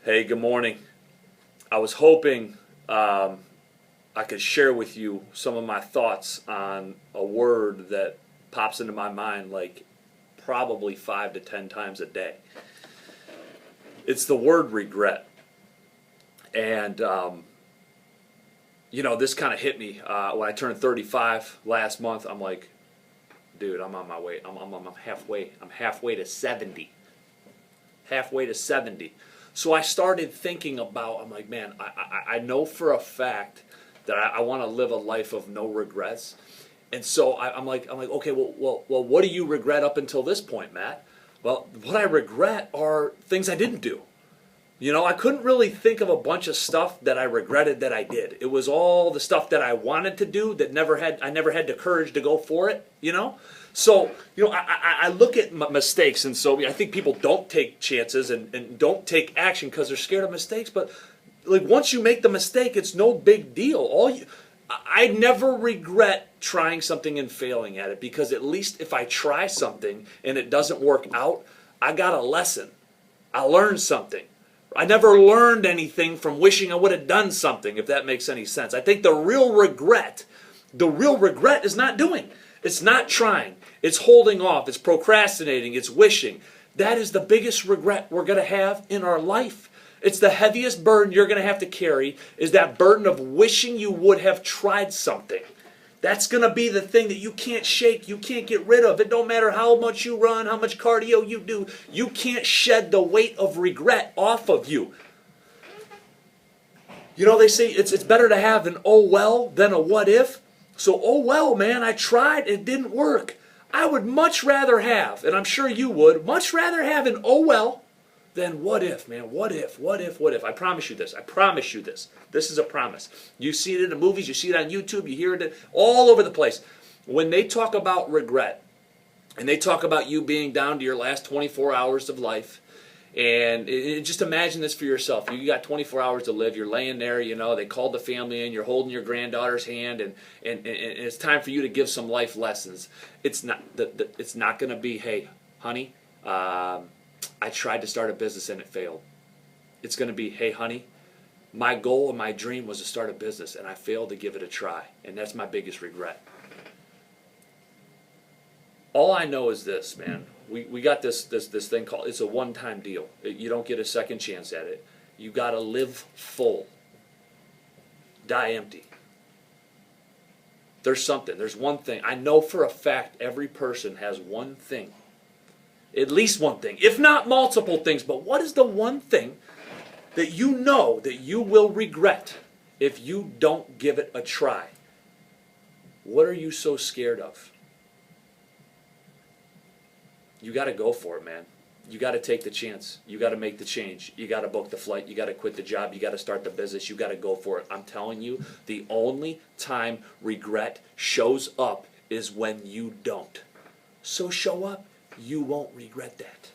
Hey, good morning. I was hoping I could share with you some of my thoughts on a word that pops into my mind like probably 5 to 10 times a day. It's the word regret. And, this kind of hit me when I turned 35 last month. I'm like, dude, I'm on my way. I'm halfway. I'm halfway to 70. Halfway to 70. So I started thinking about, I'm like, man, I know for a fact that I want to live a life of no regrets. And so I'm like, okay, well, what do you regret up until this point, Matt? Well, what I regret are things I didn't do. I couldn't really think of a bunch of stuff that I regretted that I did. It was all the stuff that I wanted to do that I never had the courage to go for it. So, I look at mistakes, and so I think people don't take chances and don't take action because they're scared of mistakes. But like once you make the mistake, it's no big deal. I never regret trying something and failing at it, because at least if I try something and it doesn't work out, I got a lesson. I learned something. I never learned anything from wishing I would have done something, if that makes any sense. I think the real regret is not doing. It's not trying. It's holding off. It's procrastinating. It's wishing. That is the biggest regret we're going to have in our life. It's the heaviest burden you're going to have to carry, is that burden of wishing you would have tried something. That's going to be the thing that you can't shake, you can't get rid of. It don't matter how much you run, how much cardio you do, you can't shed the weight of regret off of you. They say it's better to have an oh well than a what if. So, oh well, man, I tried, it didn't work. I would much rather have, and I'm sure you would, much rather have an oh well than what if, man. What if? I promise you this. This is a promise. You see it in the movies, you see it on YouTube, you hear it all over the place. When they talk about regret, and they talk about you being down to your last 24 hours of life, and just imagine this for yourself. You got 24 hours to live. You're laying there, they called the family in, you're holding your granddaughter's hand, and it's time for you to give some life lessons. It's not going to be, hey, honey, I tried to start a business and it failed. It's going to be, hey, honey, my goal and my dream was to start a business and I failed to give it a try. And that's my biggest regret. All I know is this, man. We got this thing called, it's a one-time deal. You don't get a second chance at it. You got to live full. Die empty. There's one thing. I know for a fact every person has one thing. At least one thing, if not multiple things. But what is the one thing that you know that you will regret if you don't give it a try? What are you so scared of? You got to go for it, man. You got to take the chance. You got to make the change. You got to book the flight. You got to quit the job. You got to start the business. You got to go for it. I'm telling you, the only time regret shows up is when you don't. So show up. You won't regret that.